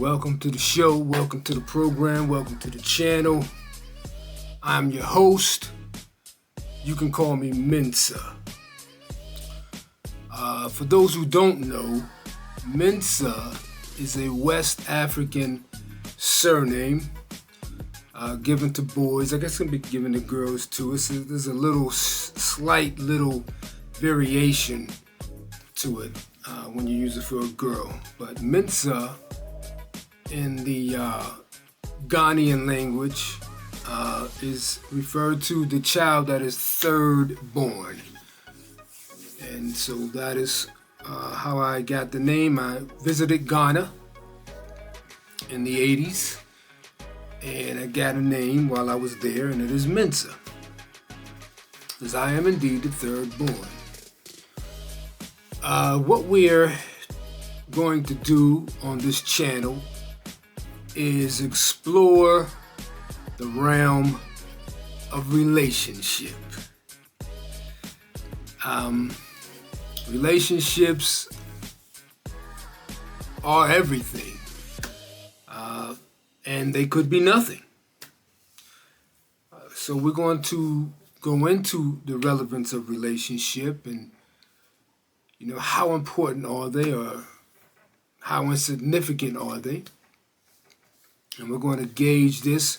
Welcome to the show, welcome to the program, welcome to the channel. I'm your host. You can call me Mensa. For those who don't know, Mensa is a West African surname given to boys. I guess it's going to be given to girls too. There's a little slight little variation to it when you use it for a girl. But Mensa in the Ghanaian language is referred to the child that is third born. And so that is how I got the name. I visited Ghana in the 80s and I got a name while I was there, and it is Mensa, as I am indeed the third born. What we're going to do on this channel is explore the realm of relationship. Relationships are everything, and they could be nothing. So we're going to go into the relevance of relationship and, how important are they, or how insignificant are they? And we're going to gauge this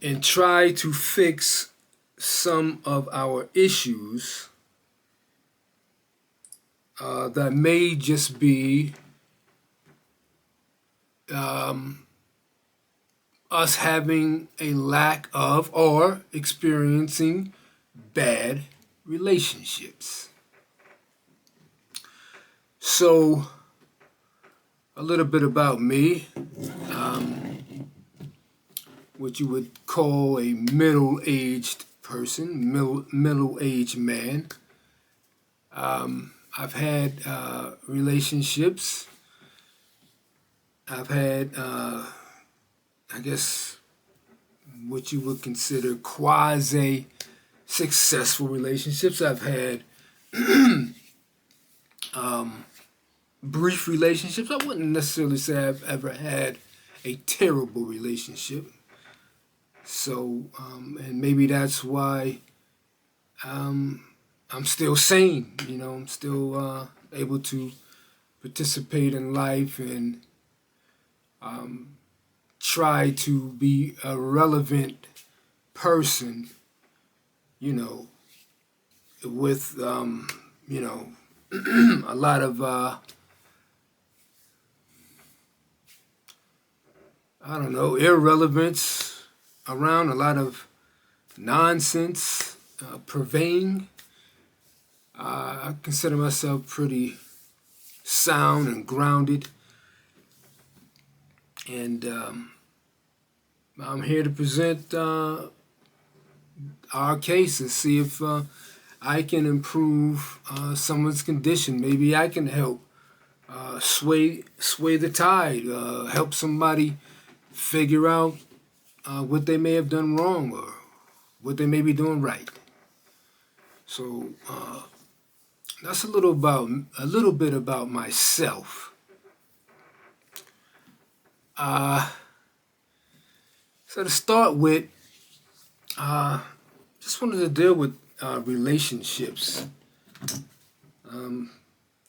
and try to fix some of our issues that may just be us having a lack of or experiencing bad relationships. So, a little bit about me. What you would call a middle-aged person, middle-aged man. I've had relationships. I've had, I guess, what you would consider quasi-successful relationships. I've had brief relationships. I wouldn't necessarily say I've ever had a terrible relationship. So, and maybe that's why I'm still sane. I'm still able to participate in life and try to be a relevant person, with, a lot of, irrelevance around, a lot of nonsense purveying. I consider myself pretty sound and grounded, and I'm here to present our case and see if I can improve someone's condition. Maybe I can help sway the tide, help somebody figure out what they may have done wrong or what they may be doing right. So that's a little bit about myself. So to start with, just wanted to deal with relationships.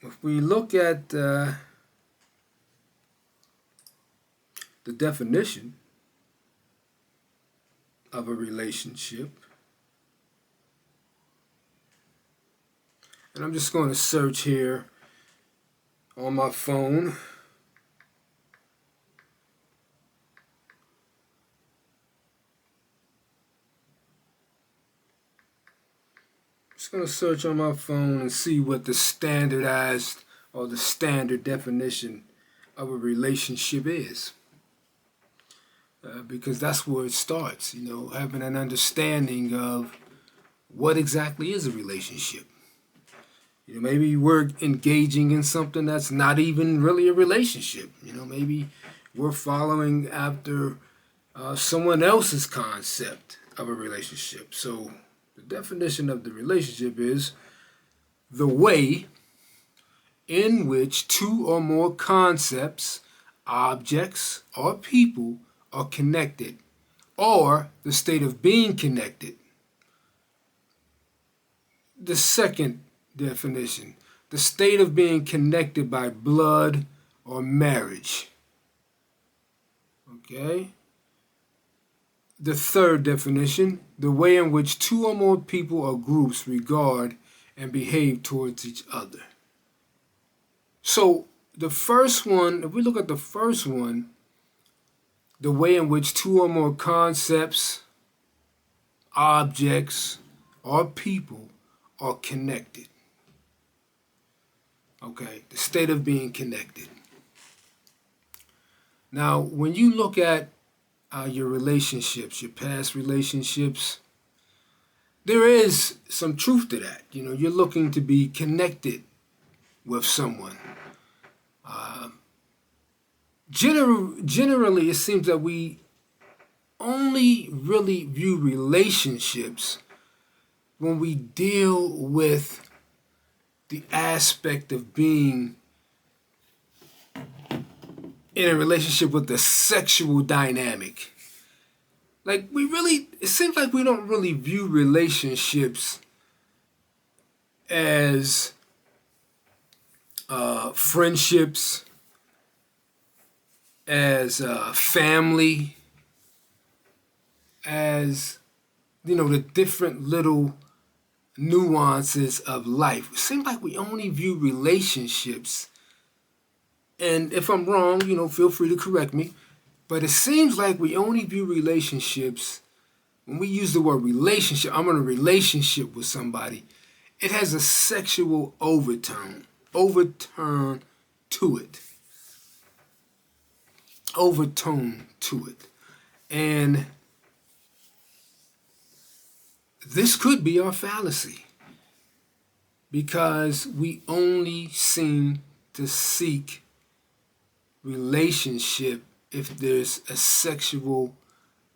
If we look at the definition of a relationship, and I'm just going to search here on my phone. Just going to search on my phone and see what the standardized or the standard definition of a relationship is. Because that's where it starts, having an understanding of what exactly is a relationship. Maybe we're engaging in something that's not even really a relationship. Maybe we're following after someone else's concept of a relationship. So the definition of the relationship is the way in which two or more concepts objects, or people are connected, or the state of being connected. The second definition, the state of being connected by blood or marriage. Okay? The third definition, the way in which two or more people or groups regard and behave towards each other. So the first one, if we look at the first one, the way in which two or more concepts, objects, or people are connected. Okay, the state of being connected. Now, when you look at your relationships, your past relationships, there is some truth to that. You know, you're looking to be connected with someone. Generally, it seems that we only really view relationships when we deal with the aspect of being in a relationship with the sexual dynamic. Like, it seems like we don't really view relationships as friendships, as family, as, you know, the different little nuances of life. It seems like we only view relationships, and if I'm wrong, you know, feel free to correct me, but it seems like we only view relationships, when we use the word relationship, I'm in a relationship with somebody, it has a sexual overtone to it. And this could be our fallacy, because we only seem to seek relationship if there's a sexual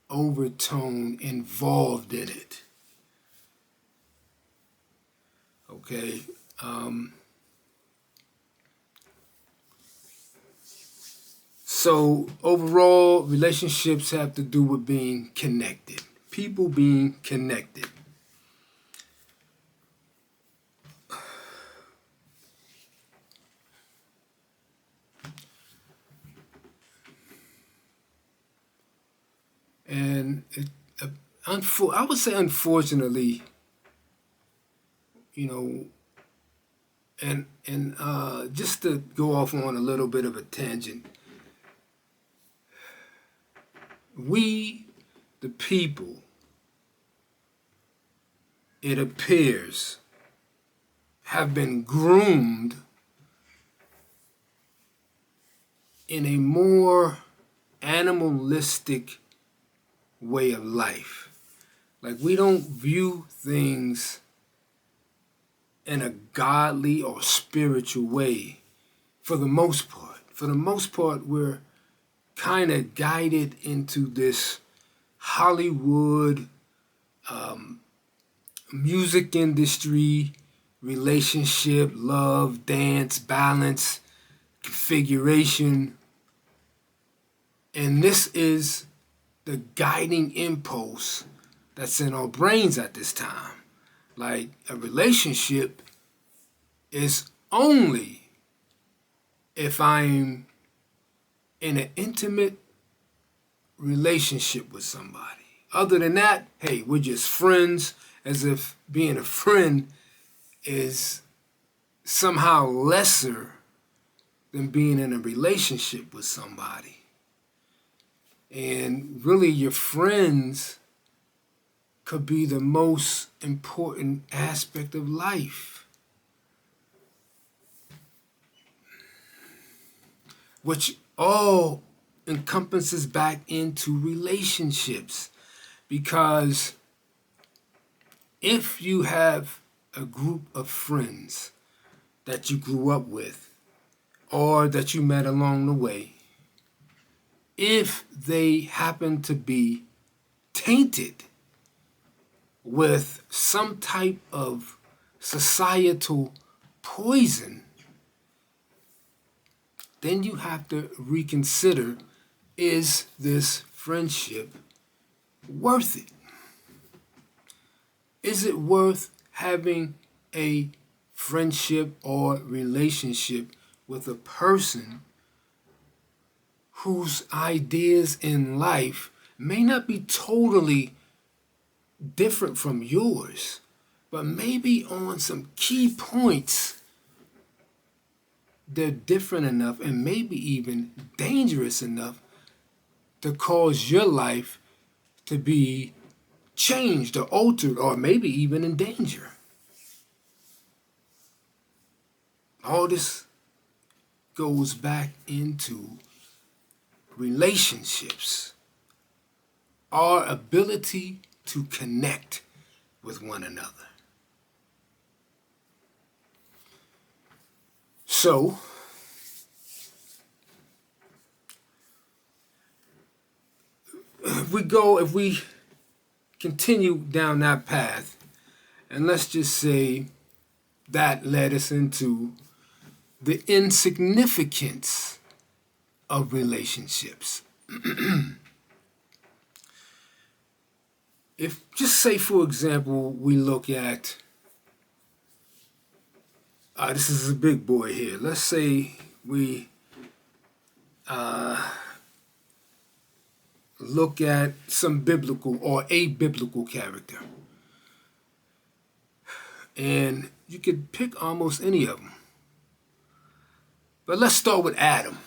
overtone involved in it. Okay. So overall, relationships have to do with being connected. People being connected. And I would say, unfortunately, you know, and just to go off on a little bit of a tangent, we, the people, it appears, have been groomed in a more animalistic way of life. Like, we don't view things in a godly or spiritual way for the most part. For the most part, we're kind of guided into this Hollywood music industry, relationship, love, dance, balance, configuration. And this is the guiding impulse that's in our brains at this time. Like, a relationship is only if I'm in an intimate relationship with somebody. Other than that, hey, we're just friends, as if being a friend is somehow lesser than being in a relationship with somebody. And really, your friends could be the most important aspect of life, which all encompasses back into relationships. Because if you have a group of friends that you grew up with or that you met along the way, if they happen to be tainted with some type of societal poison, then you have to reconsider, is this friendship worth it? Is it worth having a friendship or relationship with a person whose ideas in life may not be totally different from yours, but maybe on some key points they're different enough and maybe even dangerous enough to cause your life to be changed or altered or maybe even in danger? All this goes back into relationships, our ability to connect with one another. So, if we continue down that path, and let's just say that led us into the insignificance of relationships. If, just say for example, we look at, this is a big boy here. Let's say we look at some biblical or a biblical character. And you could pick almost any of them. But let's start with Adam.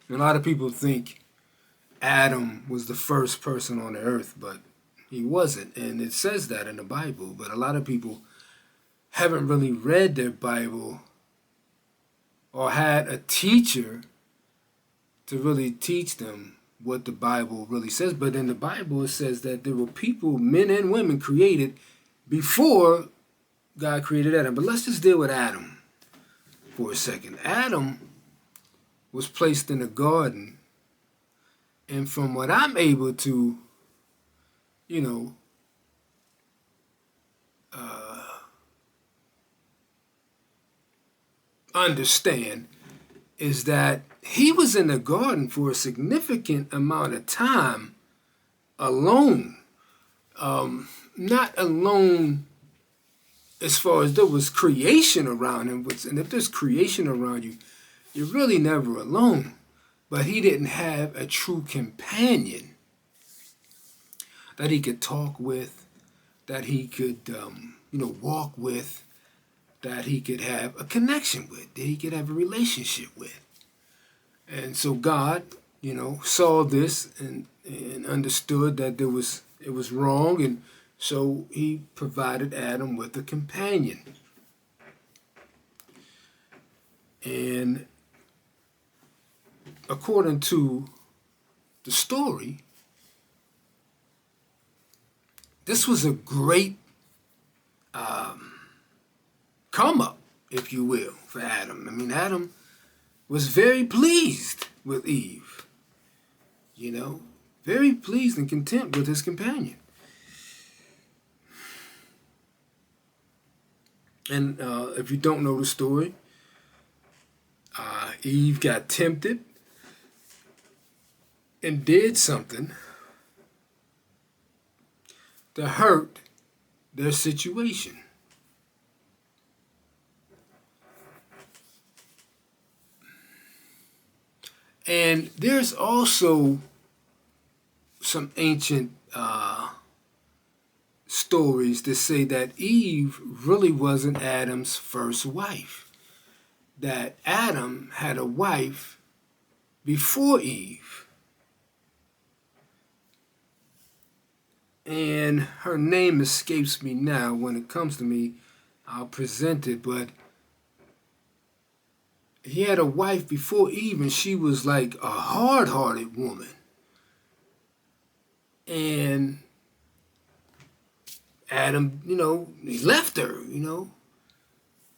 A lot of people think Adam was the first person on the earth, but he wasn't. And it says that in the Bible. But a lot of people haven't really read their Bible or had a teacher to really teach them what the Bible really says. But in the Bible, it says that there were people, men and women, created before God created Adam. But let's just deal with Adam for a second. Adam was placed in a garden, and from what I'm able to, understand, is that he was in the garden for a significant amount of time alone. Not alone as far as there was creation around him, and if there's creation around you, you're really never alone. But he didn't have a true companion that he could talk with, that he could, walk with, that he could have a connection with, that he could have a relationship with. And so God, saw this and understood that it was wrong, and so he provided Adam with a companion. And according to the story, this was a great come up, if you will, for Adam. I mean, Adam was very pleased with Eve, very pleased and content with his companion. And if you don't know the story, Eve got tempted and did something to hurt their situation. And there's also some ancient stories that say that Eve really wasn't Adam's first wife. That Adam had a wife before Eve. And her name escapes me now. When it comes to me, I'll present it, but he had a wife before Eve, and she was like a hard-hearted woman. And Adam, he left her,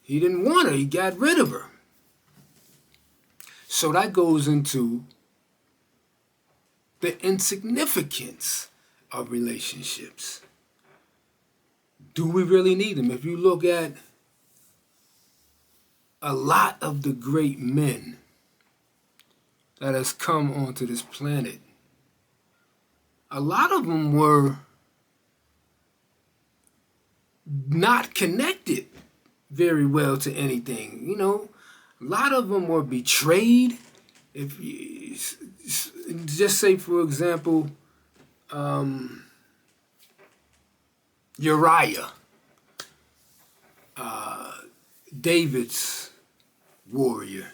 He didn't want her. He got rid of her. So that goes into the insignificance of relationships. Do we really need them? If you look at a lot of the great men that has come onto this planet, a lot of them were not connected very well to anything. You know, a lot of them were betrayed. If you just say, for example, Uriah, David's warrior.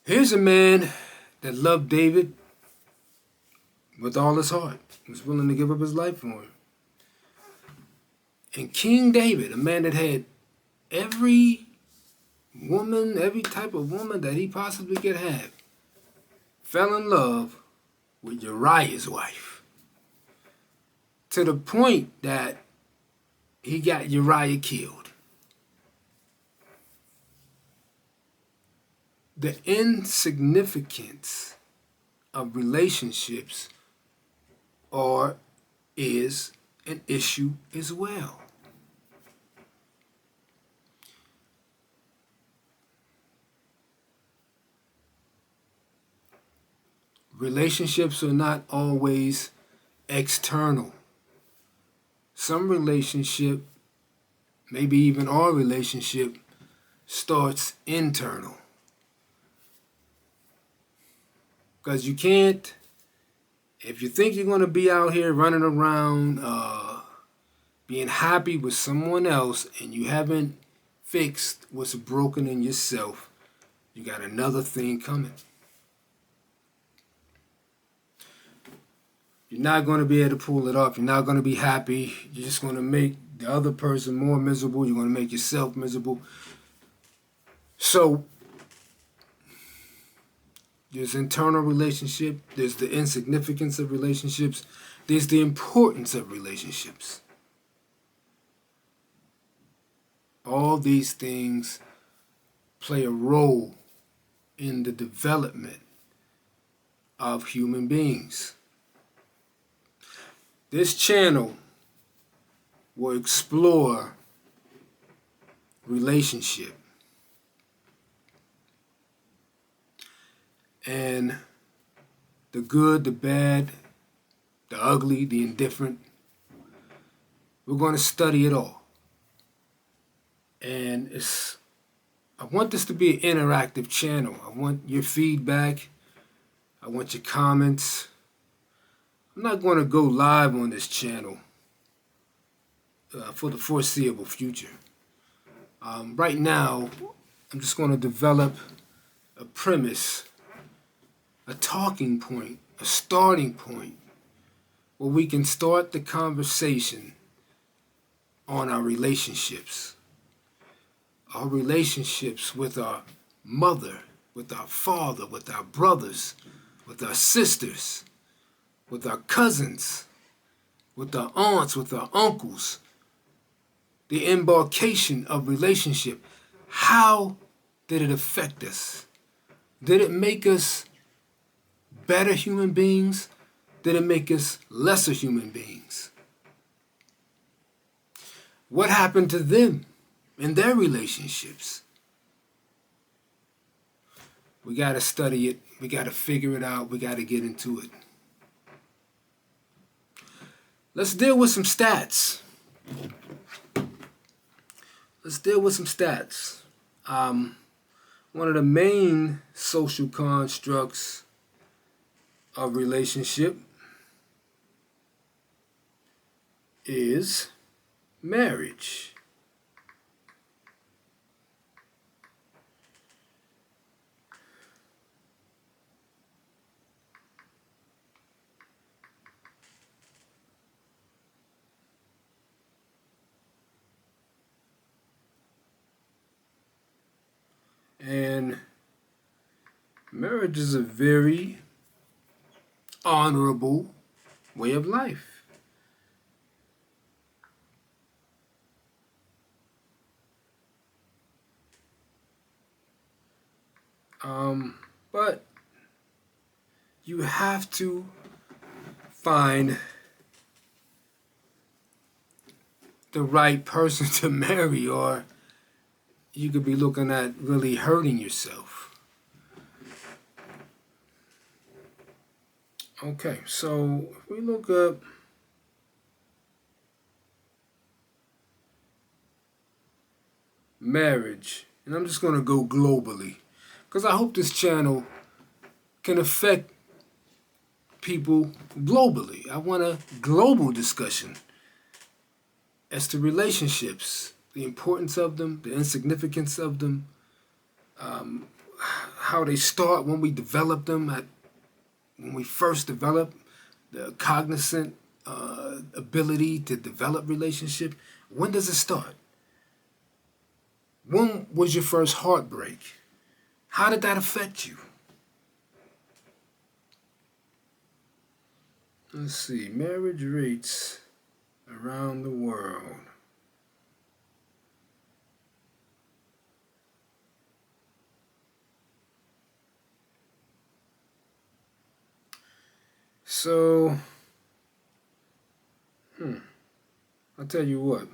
Here's a man that loved David with all his heart, was willing to give up his life for him. And King David, a man that had every woman, every type of woman that he possibly could have, fell in love with Uriah's wife. To the point that he got Uriah killed. The insignificance of relationships is an issue as well. Relationships are not always external. Some relationship, maybe even our relationship, starts internal. Because you can't, if you think you're going to be out here running around being happy with someone else and you haven't fixed what's broken in yourself, you got another thing coming. You're not going to be able to pull it off. You're not going to be happy. You're just going to make the other person more miserable. You're going to make yourself miserable. So there's internal relationship. There's the insignificance of relationships. There's the importance of relationships. All these things play a role in the development of human beings. This channel will explore relationship and the good, the bad, the ugly, the indifferent. We're going to study it all. And I want this to be an interactive channel. I want your feedback. I want your comments. I'm not going to go live on this channel for the foreseeable future. Right now, I'm just going to develop a premise, a talking point, a starting point, where we can start the conversation on our relationships. Our relationships with our mother, with our father, with our brothers, with our sisters, with our cousins, with our aunts, with our uncles. The embarkation of relationship. How did it affect us? Did it make us better human beings? Did it make us lesser human beings? What happened to them in their relationships? We got to study it. We got to figure it out. We got to get into it. Let's deal with some stats. One of the main social constructs of relationship is marriage. And marriage is a very honorable way of life. But you have to find the right person to marry, or you could be looking at really hurting yourself. Okay, so if we look up marriage, and I'm just going to go globally, because I hope this channel can affect people globally. I want a global discussion as to relationships, the importance of them, the insignificance of them, how they start when we develop them, when we first develop the cognizant ability to develop relationship. When does it start? When was your first heartbreak? How did that affect you? Let's see, marriage rates around the world. So, I'll tell you what.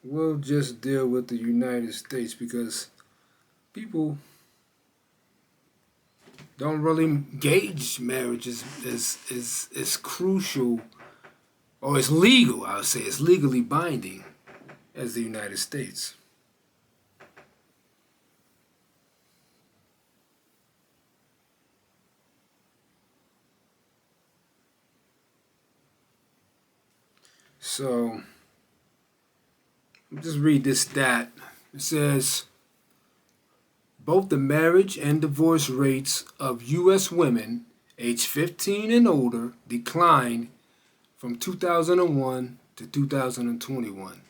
We'll just deal with the United States because people don't really gauge marriage as crucial, or as legal, I would say, it's legally binding as the United States. So, just read this stat. It says, both the marriage and divorce rates of U.S. women aged 15 and older declined from 2001 to 2021.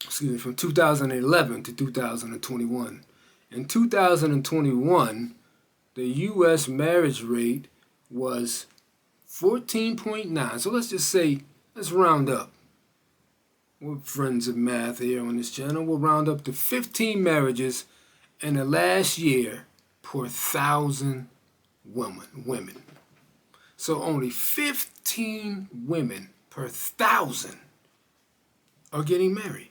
Excuse me, from 2011 to 2021. In 2021, the U.S. marriage rate was 14.9. So let's just say, let's round up. We're friends of math here on this channel. We'll round up to 15 marriages in the last year per 1,000 women. So only 15 women per 1,000 are getting married.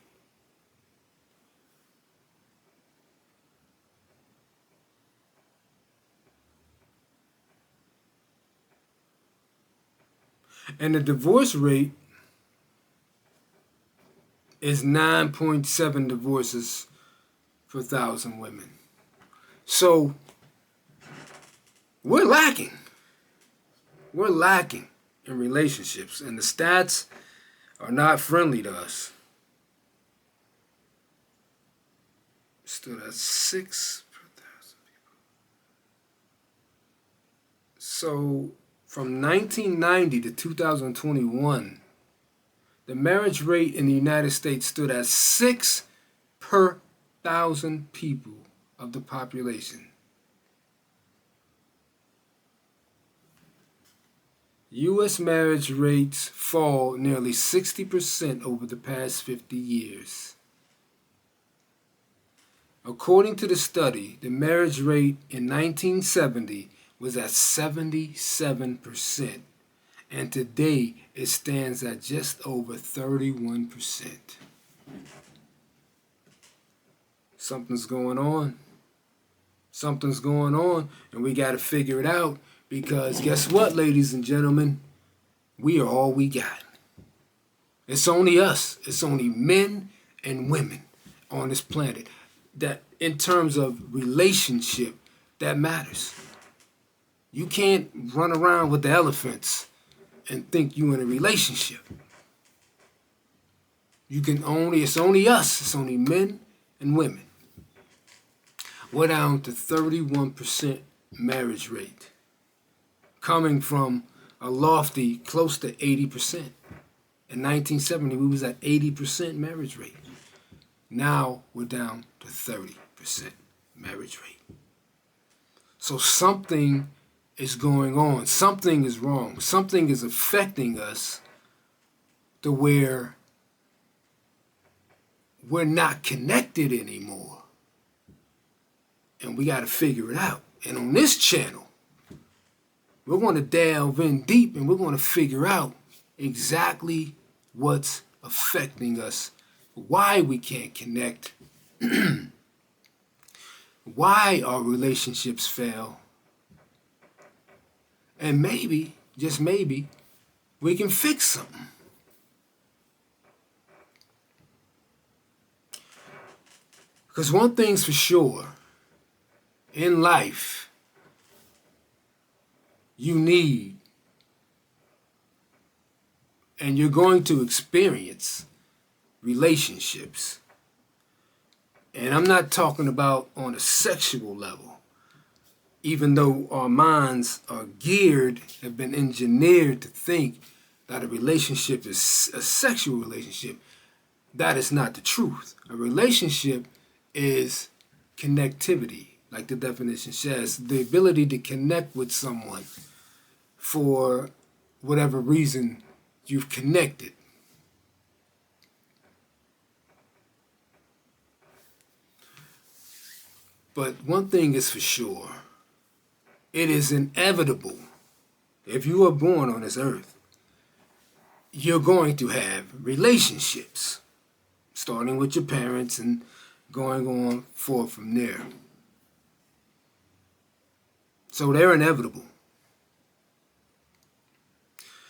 And the divorce rate is 9.7 divorces per 1,000 women. So we're lacking. We're lacking in relationships, and the stats are not friendly to us. Still at 6 per 1,000 people. So from 1990 to 2021, the marriage rate in the United States stood at 6 per 1,000 people of the population. U.S. marriage rates fall nearly 60% over the past 50 years. According to the study, the marriage rate in 1970 was at 77%. And today it stands at just over 31%. Something's going on. Something's going on, and we got to figure it out, because guess what, ladies and gentlemen? We are all we got. It's only us. It's only men and women on this planet that, in terms of relationship, that matters. You can't run around with the elephants and think you in a relationship. It's only us. It's only men and women. We're down to 31% marriage rate, coming from a lofty close to 80%. In 1970, we was at 80% marriage rate. Now we're down to 30% marriage rate. So something is going on. Something is wrong. Something is affecting us to where we're not connected anymore. And we got to figure it out. And on this channel, we're going to delve in deep, and we're going to figure out exactly what's affecting us why we can't connect, why our relationships fail, and maybe, just maybe, we can fix something. Because one thing's for sure, in life, you need and you're going to experience relationships. And I'm not talking about on a sexual level, even though our minds are geared, have been engineered to think that a relationship is a sexual relationship. That is not the truth. A relationship is connectivity, like the definition says, the ability to connect with someone for whatever reason you've connected. But one thing is for sure, it is inevitable. If you are born on this earth, you're going to have relationships, starting with your parents and going on forth from there. So they're inevitable.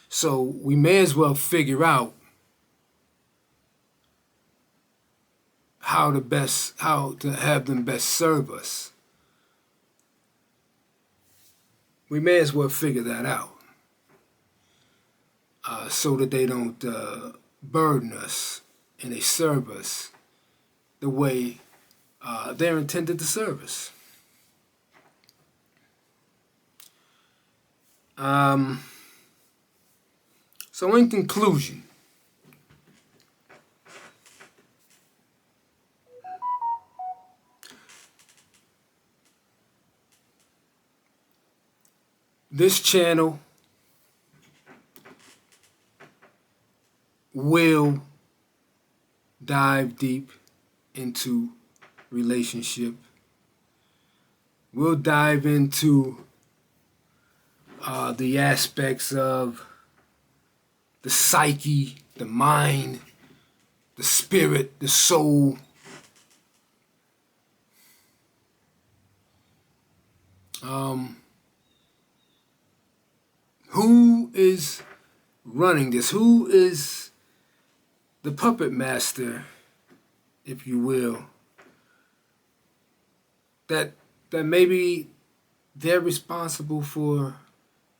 So we may as well figure out how to have them best serve us. We may as well figure that out so that they don't burden us and they serve us the way they're intended to serve us. So in conclusion, this channel will dive deep into relationship. We'll dive into the aspects of the psyche, the mind, the spirit, the soul. Who is running this? Who is the puppet master, if you will? That maybe they're responsible for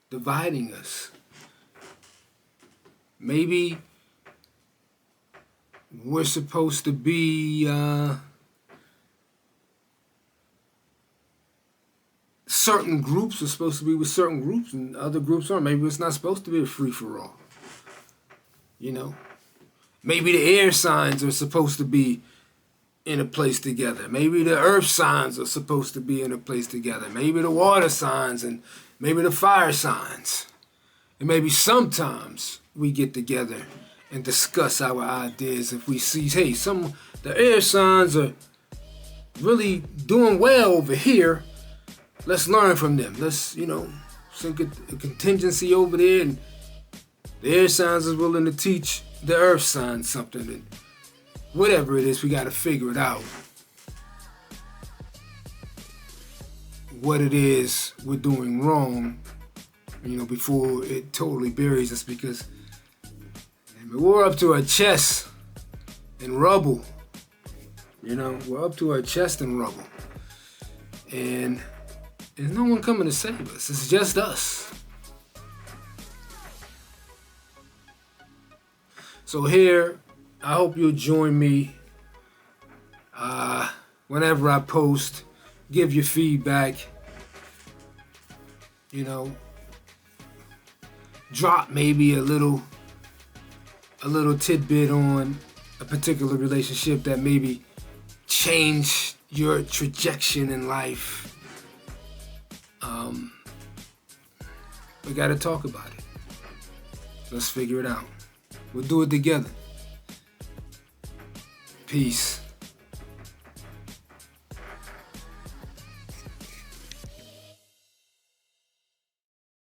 dividing us. Maybe we're supposed to be certain groups are supposed to be with certain groups and other groups aren't. Maybe it's not supposed to be a free-for-all. You know? Maybe the air signs are supposed to be in a place together. Maybe the earth signs are supposed to be in a place together. Maybe the water signs and maybe the fire signs. And maybe sometimes we get together and discuss our ideas. If we see, hey, the air signs are really doing well over here, let's learn from them. Let's, sink a contingency over there, and the air signs is willing to teach the earth signs something. And whatever it is, we got to figure it out. What it is we're doing wrong, before it totally buries us, because we're up to our chest in rubble. We're up to our chest in rubble. And there's no one coming to save us. It's just us. So here, I hope you'll join me whenever I post. Give your feedback. Drop maybe a little tidbit on a particular relationship that maybe changed your trajectory in life. We got to talk about it. Let's figure it out. We'll do it together. Peace.